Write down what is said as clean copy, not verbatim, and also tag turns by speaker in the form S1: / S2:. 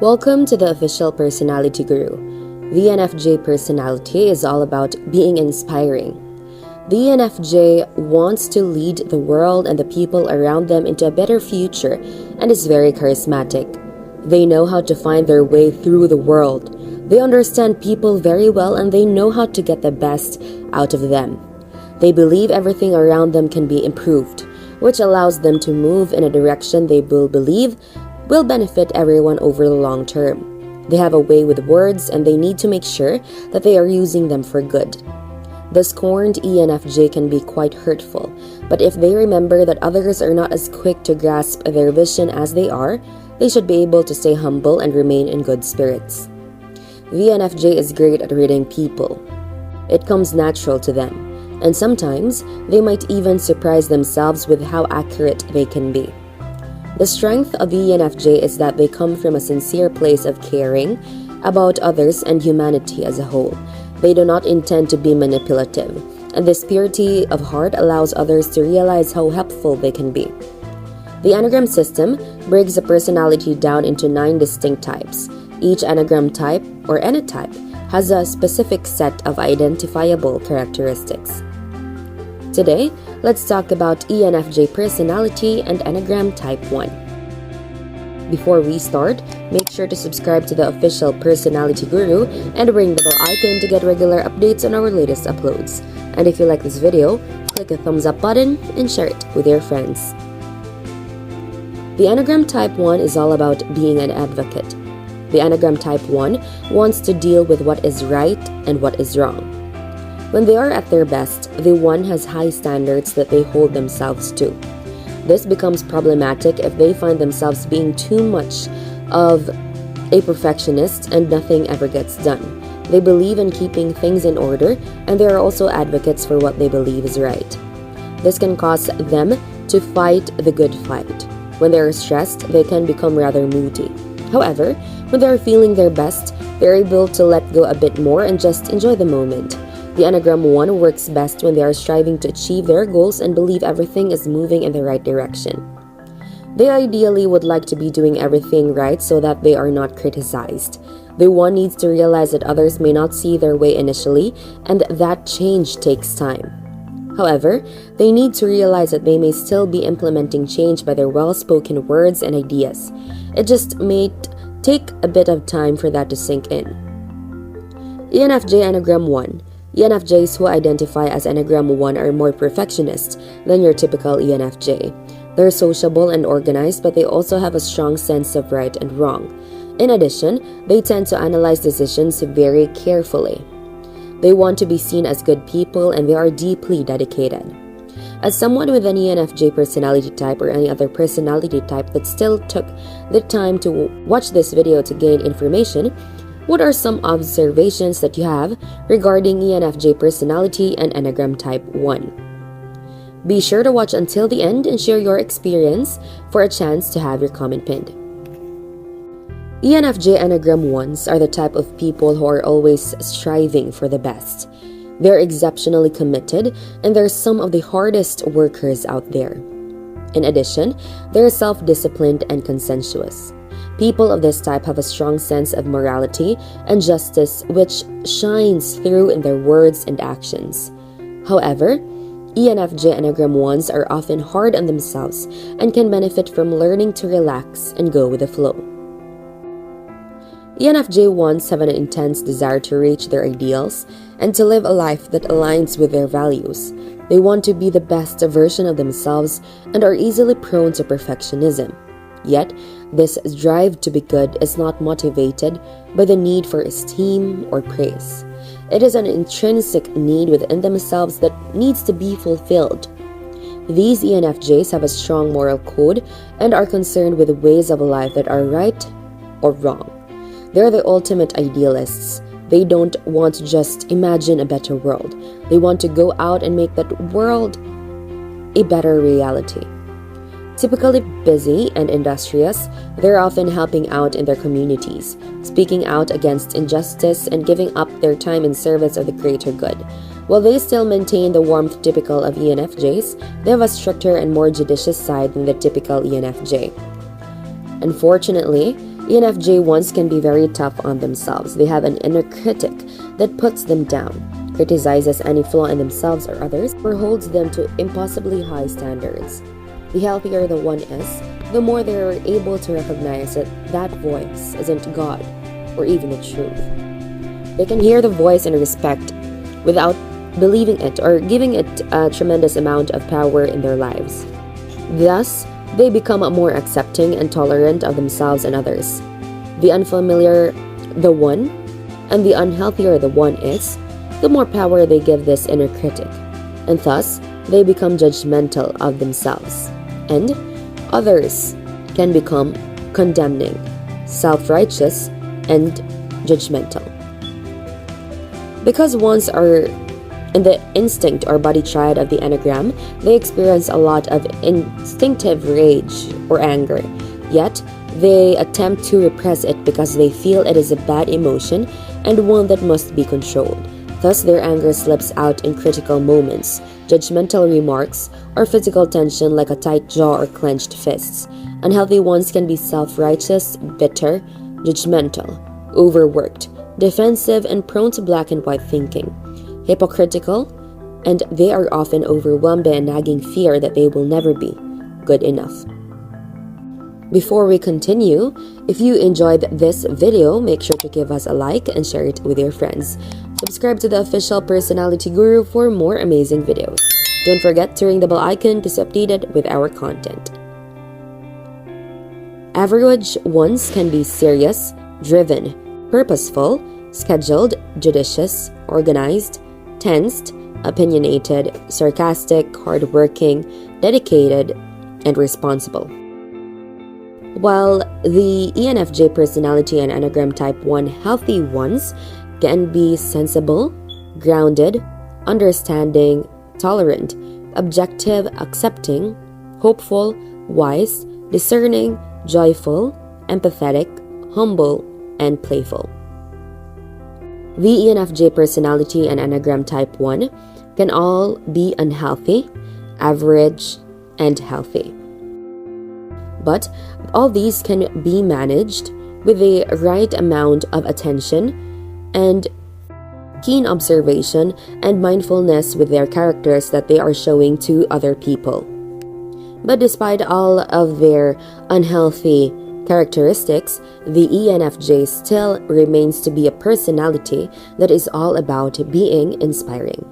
S1: Welcome to the official Personality Guru. The ENFJ personality is all about being inspiring. The ENFJ wants to lead the world and the people around them into a better future and is very charismatic. They know how to find their way through the world. They understand people very well and they know how to get the best out of them. They believe everything around them can be improved, which allows them to move in a direction they believe will benefit everyone over the long term. They have a way with words and they need to make sure that they are using them for good. The scorned ENFJ can be quite hurtful, but if they remember that others are not as quick to grasp their vision as they are, they should be able to stay humble and remain in good spirits. The ENFJ is great at reading people. It comes natural to them, and sometimes they might even surprise themselves with how accurate they can be. The strength of the ENFJ is that they come from a sincere place of caring about others and humanity as a whole. They do not intend to be manipulative, and this purity of heart allows others to realize how helpful they can be. The Enneagram system breaks a personality down into 9 distinct types. Each Enneagram type, or Enneatype, has a specific set of identifiable characteristics. Today, let's talk about ENFJ personality and Enneagram Type 1. Before we start, make sure to subscribe to the official Personality Guru and ring the bell icon to get regular updates on our latest uploads. And if you like this video, click the thumbs up button and share it with your friends. The Enneagram Type 1 is all about being an advocate. The Enneagram Type 1 wants to deal with what is right and what is wrong. When they are at their best, the one has high standards that they hold themselves to. This becomes problematic if they find themselves being too much of a perfectionist and nothing ever gets done. They believe in keeping things in order, and they are also advocates for what they believe is right. This can cause them to fight the good fight. When they are stressed, they can become rather moody. However, when they are feeling their best, they are able to let go a bit more and just enjoy the moment. The Enneagram 1 works best when they are striving to achieve their goals and believe everything is moving in the right direction. They ideally would like to be doing everything right so that they are not criticized. The one needs to realize that others may not see their way initially and that change takes time. However, they need to realize that they may still be implementing change by their well-spoken words and ideas. It just may take a bit of time for that to sink in. ENFJ Enneagram 1. ENFJs who identify as Enneagram 1 are more perfectionist than your typical ENFJ. They're sociable and organized, but they also have a strong sense of right and wrong. In addition, they tend to analyze decisions very carefully. They want to be seen as good people and they are deeply dedicated. As someone with an ENFJ personality type or any other personality type that still took the time to watch this video to gain information, what are some observations that you have regarding ENFJ personality and Enneagram Type 1? Be sure to watch until the end and share your experience for a chance to have your comment pinned. ENFJ Enneagram 1s are the type of people who are always striving for the best. They're exceptionally committed and they're some of the hardest workers out there. In addition, they're self-disciplined and conscientious. People of this type have a strong sense of morality and justice which shines through in their words and actions. However, ENFJ Enneagram 1s are often hard on themselves and can benefit from learning to relax and go with the flow. ENFJ 1s have an intense desire to reach their ideals and to live a life that aligns with their values. They want to be the best version of themselves and are easily prone to perfectionism. Yet, this drive to be good is not motivated by the need for esteem or praise. It is an intrinsic need within themselves that needs to be fulfilled. These ENFJs have a strong moral code and are concerned with ways of life that are right or wrong. They're the ultimate idealists. They don't want to just imagine a better world. They want to go out and make that world a better reality. Typically busy and industrious, they're often helping out in their communities, speaking out against injustice and giving up their time in service of the greater good. While they still maintain the warmth typical of ENFJs, they have a stricter and more judicious side than the typical ENFJ. Unfortunately, ENFJ ones can be very tough on themselves. They have an inner critic that puts them down, criticizes any flaw in themselves or others, or holds them to impossibly high standards. The healthier the one is, the more they are able to recognize that that voice isn't God or even the truth. They can hear the voice and respect without believing it or giving it a tremendous amount of power in their lives. Thus, they become more accepting and tolerant of themselves and others. The unfamiliar the one and the unhealthier the one is, the more power they give this inner critic, and thus they become judgmental of themselves. And others can become condemning, self-righteous, and judgmental. Because ones are in the instinct or body triad of the Enneagram, they experience a lot of instinctive rage or anger. Yet, they attempt to repress it because they feel it is a bad emotion and one that must be controlled. Thus, their anger slips out in critical moments, judgmental remarks, or physical tension like a tight jaw or clenched fists. Unhealthy ones can be self-righteous, bitter, judgmental, overworked, defensive, and prone to black and white thinking. Hypocritical, and they are often overwhelmed by a nagging fear that they will never be good enough. Before we continue, if you enjoyed this video, make sure to give us a like and share it with your friends. Subscribe to the official Personality Guru for more amazing videos. Don't forget to ring the bell icon to stay updated with our content. Average ones can be serious, driven, purposeful, scheduled, judicious, organized, tensed, opinionated, sarcastic, hardworking, dedicated, and responsible. While the ENFJ personality and Enneagram Type 1 healthy ones can be sensible, grounded, understanding, tolerant, objective, accepting, hopeful, wise, discerning, joyful, empathetic, humble, and playful. The ENFJ personality and Enneagram Type 1 can all be unhealthy, average, and healthy. But all these can be managed with the right amount of attention and keen observation and mindfulness with their characters that they are showing to other people. But despite all of their unhealthy characteristics, the ENFJ still remains to be a personality that is all about being inspiring.